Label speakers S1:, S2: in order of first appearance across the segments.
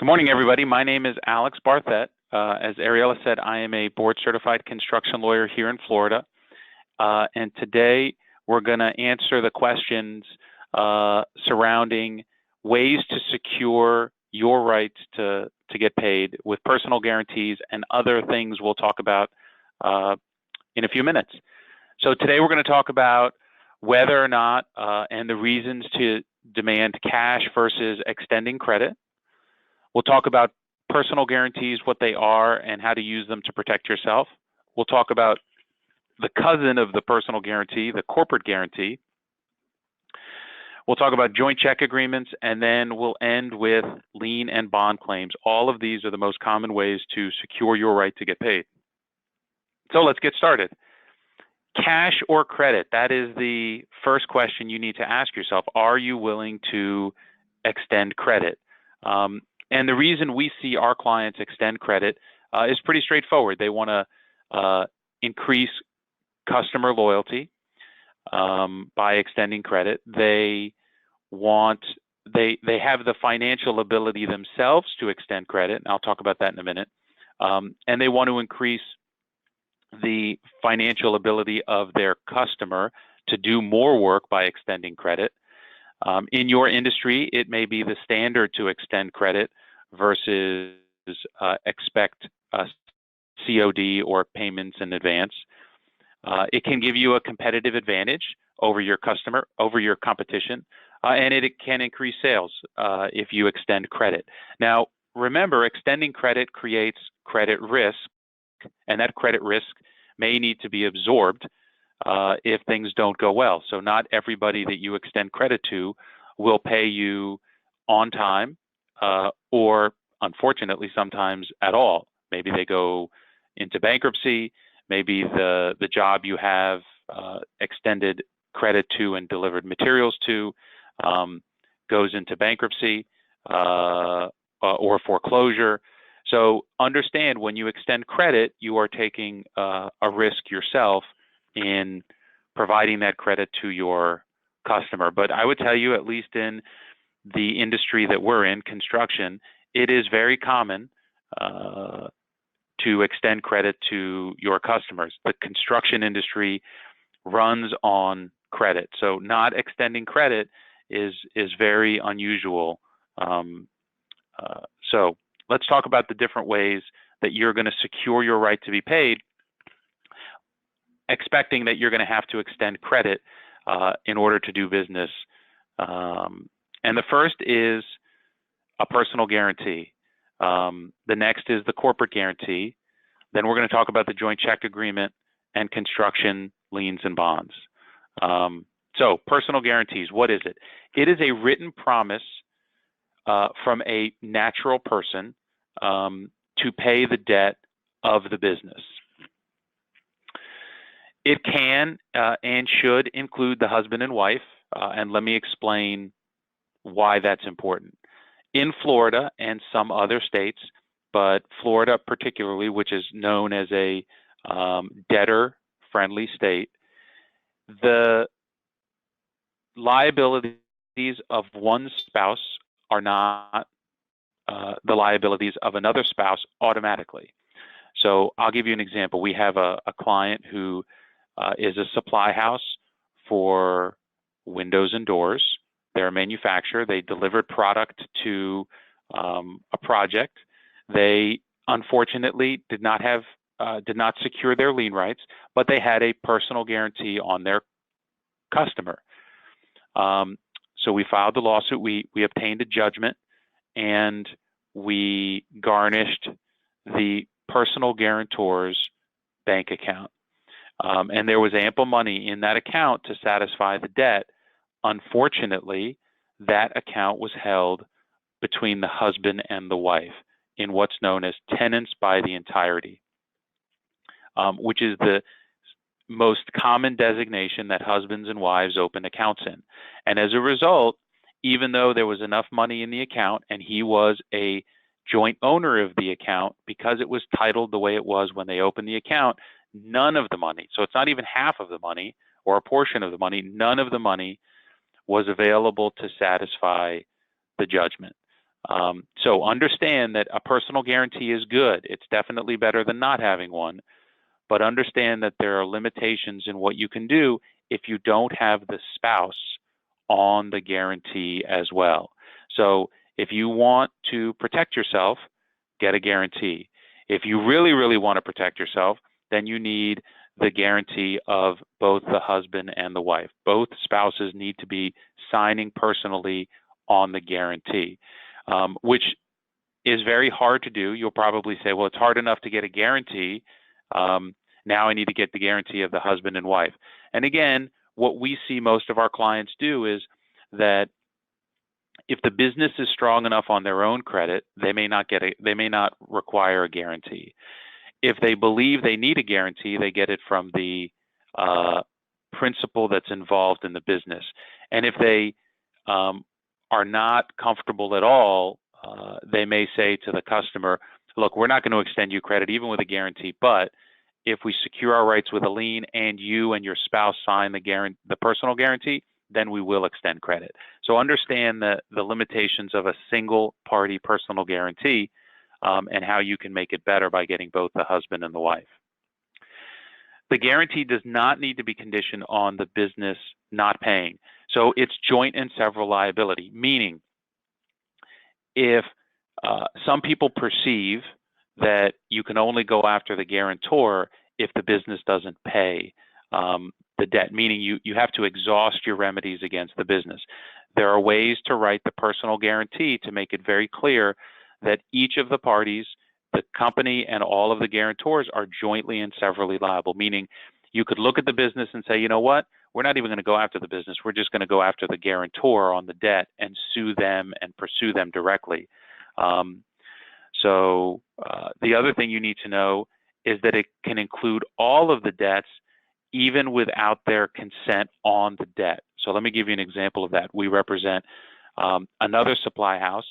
S1: Good morning, everybody. My name is Alex Barthet. As Ariella said, I am a board-certified construction lawyer here in Florida. And today we're going to answer the questions surrounding ways to secure your rights to get paid with personal guarantees and other things we'll talk about in a few minutes. So today we're going to talk about whether or not and the reasons to demand cash versus extending credit. We'll talk about personal guarantees, what they are, and how to use them to protect yourself. We'll talk about the cousin of the personal guarantee, the corporate guarantee. We'll talk about joint check agreements, and then we'll end with lien and bond claims. All of these are the most common ways to secure your right to get paid. So let's get started. Cash or credit? That is the first question you need to ask yourself. Are you willing to extend credit? And the reason we see our clients extend credit is pretty straightforward. They want to increase customer loyalty by extending credit. They have the financial ability themselves to extend credit, and I'll talk about that in a minute. And they want to increase the financial ability of their customer to do more work by extending credit. In your industry, it may be the standard to extend credit versus expect COD or payments in advance. It can give you a competitive advantage over your customer, over your competition, and it can increase sales if you extend credit. Now, remember, extending credit creates credit risk, and that credit risk may need to be absorbed if things don't go well. So not everybody that you extend credit to will pay you on time or, unfortunately, sometimes at all. Maybe they go into bankruptcy. Maybe the job you have extended credit to and delivered materials to goes into bankruptcy or foreclosure. So understand, when you extend credit, you are taking a risk yourself in providing that credit to your customer. But I would tell you, at least in the industry that we're in, construction, it is very common to extend credit to your customers. The construction industry runs on credit, so not extending credit is very unusual. So let's talk about the different ways that you're going to secure your right to be paid, expecting that you're going to have to extend credit in order to do business. And the first is a personal guarantee. The next is the corporate guarantee. Then we're going to talk about the joint check agreement and construction liens and bonds. So personal guarantees, what is it? It is a written promise from a natural person to pay the debt of the business. It can and should include the husband and wife, and let me explain why that's important. In Florida and some other states, but Florida particularly, which is known as a debtor-friendly state, the liabilities of one spouse are not the liabilities of another spouse automatically. So I'll give you an example. We have a client who is a supply house for windows and doors. They're a manufacturer. They delivered product to a project. They unfortunately did not secure their lien rights, but they had a personal guarantee on their customer. So we filed the lawsuit. We obtained a judgment, and we garnished the personal guarantor's bank account. And there was ample money in that account to satisfy the debt. Unfortunately, that account was held between the husband and the wife in what's known as tenants by the entirety, which is the most common designation that husbands and wives open accounts in. And as a result, even though there was enough money in the account and he was a joint owner of the account, because it was titled the way it was when they opened the account, none of the money, so it's not even half of the money or a portion of the money, none of the money was available to satisfy the judgment. So understand that a personal guarantee is good. It's definitely better than not having one, but understand that there are limitations in what you can do if you don't have the spouse on the guarantee as well. So if you want to protect yourself, get a guarantee. If you really, really want to protect yourself, then you need the guarantee of both the husband and the wife. Both spouses need to be signing personally on the guarantee, which is very hard to do. You'll probably say, well, it's hard enough to get a guarantee. Now I need to get the guarantee of the husband and wife. And again, what we see most of our clients do is that if the business is strong enough on their own credit, they may not require a guarantee. If they believe they need a guarantee, they get it from the principal that's involved in the business. And if they are not comfortable at all, they may say to the customer, look, we're not going to extend you credit even with a guarantee, but if we secure our rights with a lien and you and your spouse sign the personal guarantee, then we will extend credit. So understand the limitations of a single party personal guarantee and how you can make it better by getting both the husband and the wife. The guarantee does not need to be conditioned on the business not paying. So it's joint and several liability, meaning if some people perceive that you can only go after the guarantor if the business doesn't pay the debt, meaning you have to exhaust your remedies against the business. There are ways to write the personal guarantee to make it very clear that each of the parties, the company and all of the guarantors, are jointly and severally liable, meaning you could look at the business and say, you know what, we're not even going to go after the business. We're just going to go after the guarantor on the debt and sue them and pursue them directly. So the other thing you need to know is that it can include all of the debts even without their consent on the debt. So let me give you an example of that. We represent another supply house,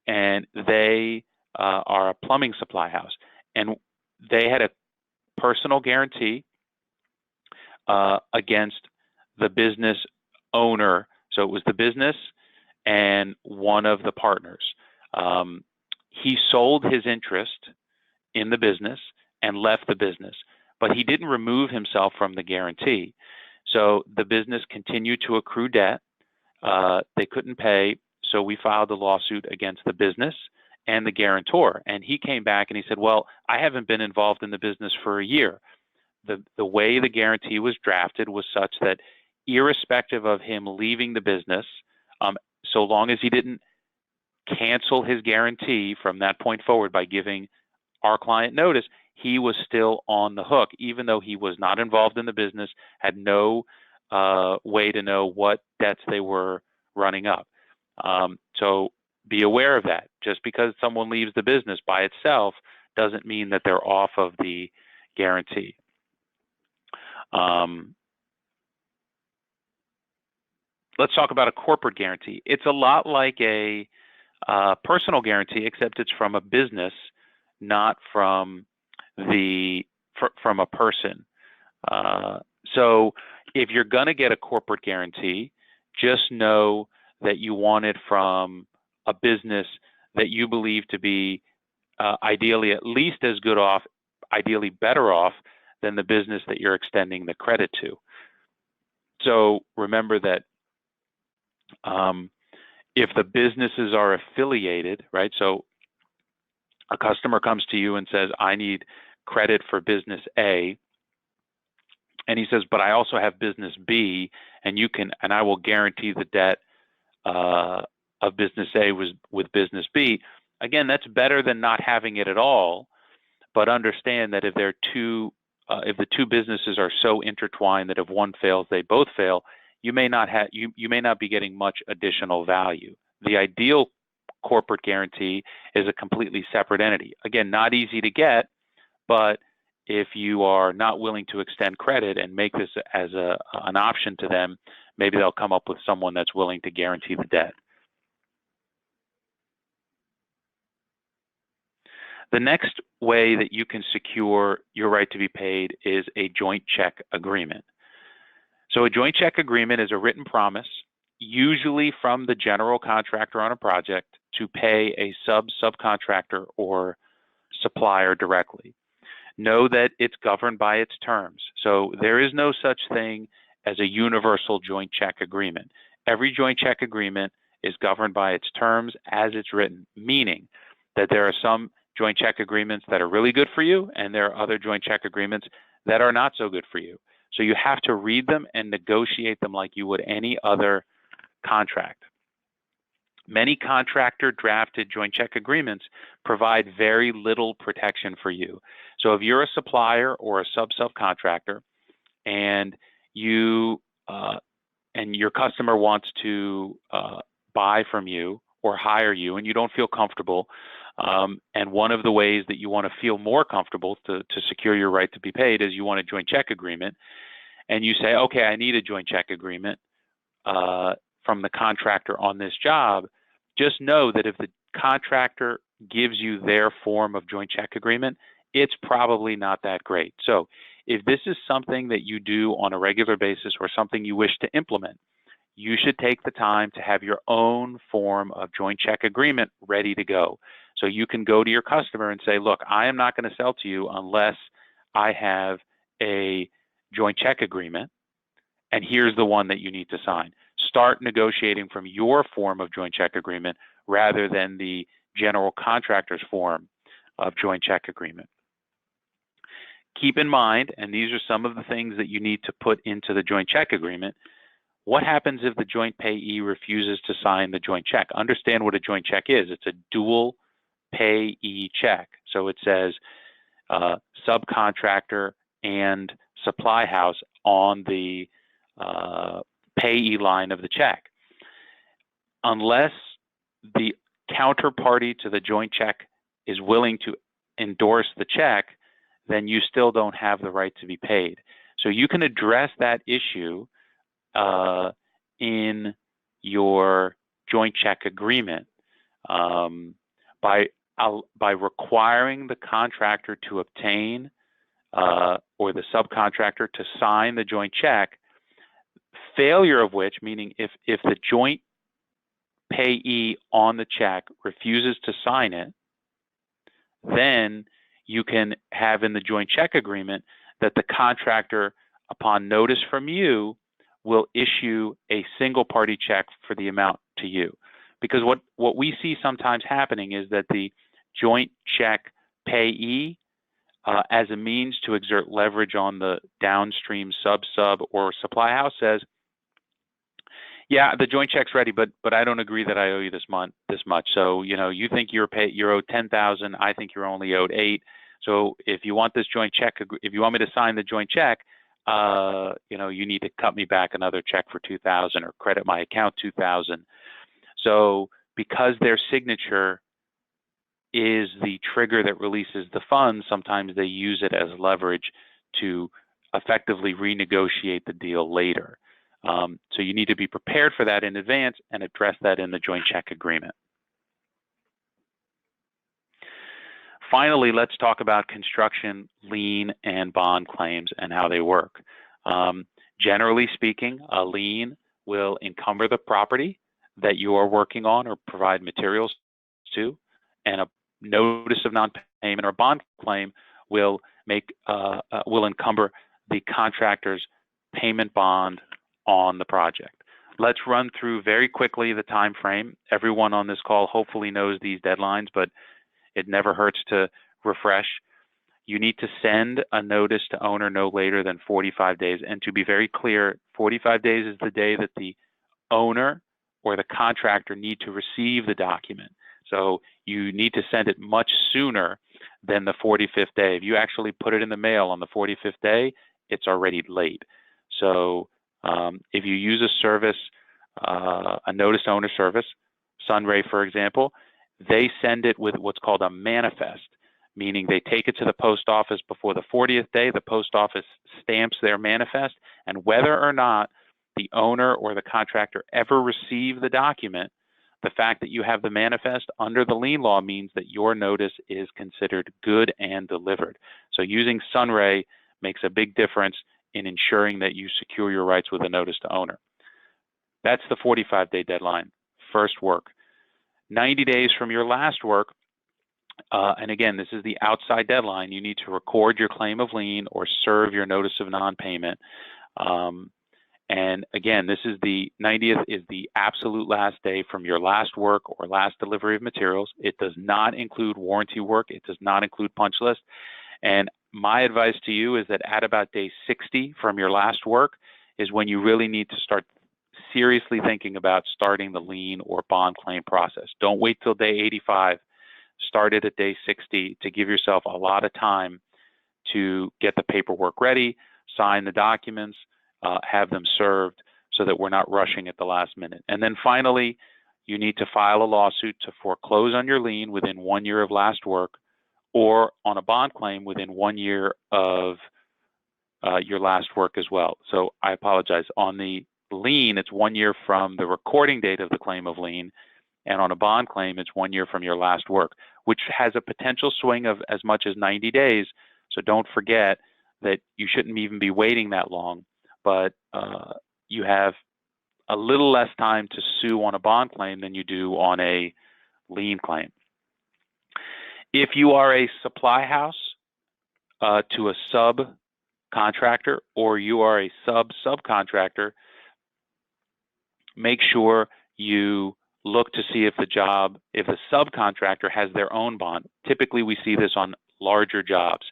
S1: and they are a plumbing supply house. And they had a personal guarantee against the business owner. So it was the business and one of the partners. He sold his interest in the business and left the business, but he didn't remove himself from the guarantee. So the business continued to accrue debt. They couldn't pay, so we filed a lawsuit against the business and the guarantor. And he came back and he said, well, I haven't been involved in the business for a year. The way the guarantee was drafted was such that irrespective of him leaving the business, so long as he didn't cancel his guarantee from that point forward by giving our client notice, he was still on the hook, even though he was not involved in the business, had no way to know what debts they were running up. So be aware of that. Just because someone leaves the business by itself doesn't mean that they're off of the guarantee. Let's talk about a corporate guarantee. It's a lot like a personal guarantee, except it's from a business, not from a person. So if you're going to get a corporate guarantee, just know that you want it from a business that you believe to be ideally at least as good off, ideally better off than the business that you're extending the credit to. So remember that if the businesses are affiliated, right? So a customer comes to you and says, I need credit for business A. And he says, but I also have business B, and I will guarantee the debt of business A with business B. Again, that's better than not having it at all. But understand that if the two businesses are so intertwined that if one fails, they both fail, you may not be getting much additional value. The ideal corporate guarantee is a completely separate entity. Again, not easy to get, but if you are not willing to extend credit and make this as an option to them, maybe they'll come up with someone that's willing to guarantee the debt. The next way that you can secure your right to be paid is a joint check agreement. So a joint check agreement is a written promise, usually from the general contractor on a project, to pay a subcontractor or supplier directly. Know that it's governed by its terms. So there is no such thing as a universal joint check agreement. Every joint check agreement is governed by its terms as it's written, meaning that there are some joint check agreements that are really good for you, and there are other joint check agreements that are not so good for you. So you have to read them and negotiate them like you would any other contract. Many contractor drafted joint check agreements provide very little protection for you. So if you're a supplier or a subcontractor and you and your customer wants to buy from you or hire you and you don't feel comfortable, and one of the ways that you want to feel more comfortable to secure your right to be paid is you want a joint check agreement, and you say, okay, I need a joint check agreement from the contractor on this job. Just know that if the contractor gives you their form of joint check agreement, it's probably not that great. So if this is something that you do on a regular basis or something you wish to implement, you should take the time to have your own form of joint check agreement ready to go. So you can go to your customer and say, look, I am not going to sell to you unless I have a joint check agreement, and here's the one that you need to sign. Start negotiating from your form of joint check agreement rather than the general contractor's form of joint check agreement. Keep in mind, and these are some of the things that you need to put into the joint check agreement, what happens if the joint payee refuses to sign the joint check? Understand what a joint check is. It's a dual payee check. So it says subcontractor and supply house on the payee line of the check. Unless the counterparty to the joint check is willing to endorse the check, then you still don't have the right to be paid. So you can address that issue in your joint check agreement by requiring the contractor to obtain or the subcontractor to sign the joint check, failure of which, meaning if the joint payee on the check refuses to sign it, then you can have in the joint check agreement that the contractor, upon notice from you, will issue a single party check for the amount to you. Because what we see sometimes happening is that the joint check payee, as a means to exert leverage on the downstream sub or supply house, says, yeah, the joint check's ready, but I don't agree that I owe you this much. So you think you're owed $10,000, I think you're only owed $8,000. So if you want this joint check, if you want me to sign the joint check, you need to cut me back another check for $2,000 or credit my account $2,000. So because their signature is the trigger that releases the funds, sometimes they use it as leverage to effectively renegotiate the deal later. So you need to be prepared for that in advance and address that in the joint check agreement. Finally, let's talk about construction, lien, and bond claims and how they work. Generally speaking, a lien will encumber the property that you are working on or provide materials to, and a notice of non-payment or bond claim will encumber the contractor's payment bond on the project. Let's run through very quickly the time frame. Everyone on this call hopefully knows these deadlines, but it never hurts to refresh. You need to send a notice to owner no later than 45 days. And to be very clear, 45 days is the day that the owner or the contractor need to receive the document. So you need to send it much sooner than the 45th day. If you actually put it in the mail on the 45th day, it's already late. So if you use a service, a notice to owner service, Sunray, for example, they send it with what's called a manifest, meaning they take it to the post office before the 40th day. The post office stamps their manifest, and whether or not the owner or the contractor ever receive the document, the fact that you have the manifest under the lien law means that your notice is considered good and delivered. So using Sunray makes a big difference in ensuring that you secure your rights with a notice to owner. That's the 45-day deadline, first work. 90 days from your last work, and again, this is the outside deadline, you need to record your claim of lien or serve your notice of non-payment. And again, this is the 90th is the absolute last day from your last work or last delivery of materials. It does not include warranty work. It does not include punch list. And my advice to you is that at about day 60 from your last work is when you really need to start seriously thinking about starting the lien or bond claim process. Don't wait till day 85. Start it at day 60 to give yourself a lot of time to get the paperwork ready, sign the documents, have them served so that we're not rushing at the last minute. And then finally, you need to file a lawsuit to foreclose on your lien within 1 year of last work, or on a bond claim within 1 year of your last work as well. So I apologize. On the lien, it's 1 year from the recording date of the claim of lien, and on a bond claim, it's 1 year from your last work, which has a potential swing of as much as 90 days. So don't forget that you shouldn't even be waiting that long, but you have a little less time to sue on a bond claim than you do on a lien claim. If you are a supply house to a subcontractor, or you are a subcontractor, make sure you look to see if the subcontractor has their own bond. Typically, we see this on larger jobs.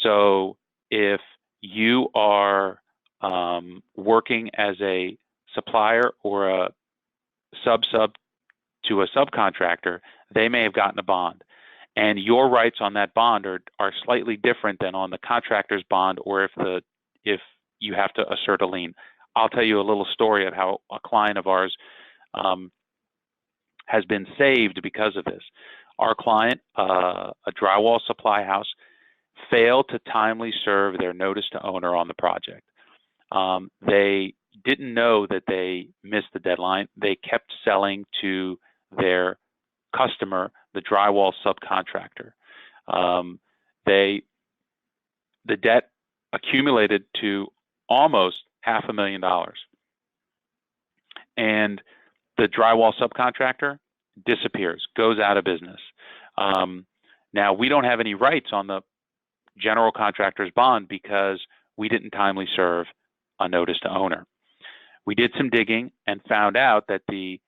S1: So if you are working as a supplier or a sub to a subcontractor, they may have gotten a bond, and your rights on that bond are slightly different than on the contractor's bond, or if you have to assert a lien. I'll tell you a little story of how a client of ours has been saved because of this. Our client, a drywall supply house, failed to timely serve their notice to owner on the project. They didn't know that they missed the deadline. They kept selling to their customer, the drywall subcontractor. The debt accumulated to almost $500,000, and the drywall subcontractor disappears, goes out of business. Now, we don't have any rights on the general contractor's bond because we didn't timely serve a notice to owner. We did some digging and found out that the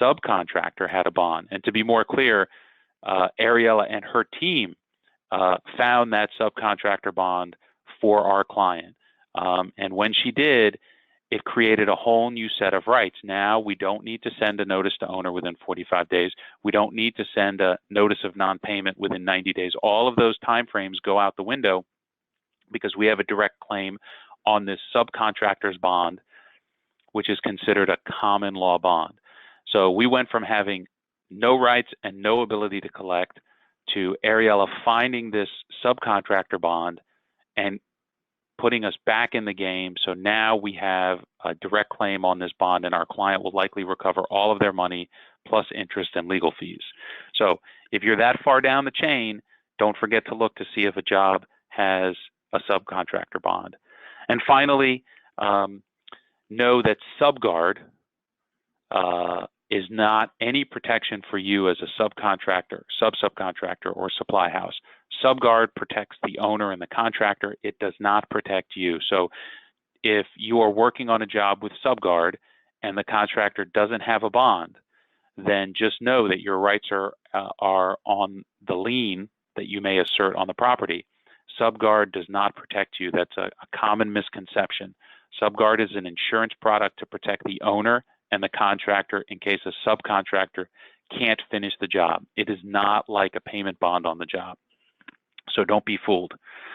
S1: subcontractor had a bond. And to be more clear, Ariella and her team found that subcontractor bond for our client. And when she did, it created a whole new set of rights. Now we don't need to send a notice to owner within 45 days. We don't need to send a notice of non-payment within 90 days. All of those timeframes go out the window because we have a direct claim on this subcontractor's bond, which is considered a common law bond. So we went from having no rights and no ability to collect to Ariella finding this subcontractor bond and putting us back in the game. So now we have a direct claim on this bond, and our client will likely recover all of their money plus interest and legal fees. So if you're that far down the chain, don't forget to look to see if a job has a subcontractor bond. And finally, know that SubGuard is not any protection for you as a subcontractor, subcontractor, or supply house. SubGuard protects the owner and the contractor. It does not protect you. So if you are working on a job with SubGuard and the contractor doesn't have a bond, then just know that your rights are on the lien that you may assert on the property. SubGuard does not protect you. That's a common misconception. SubGuard is an insurance product to protect the owner and the contractor in case a subcontractor can't finish the job. It is not like a payment bond on the job. So don't be fooled.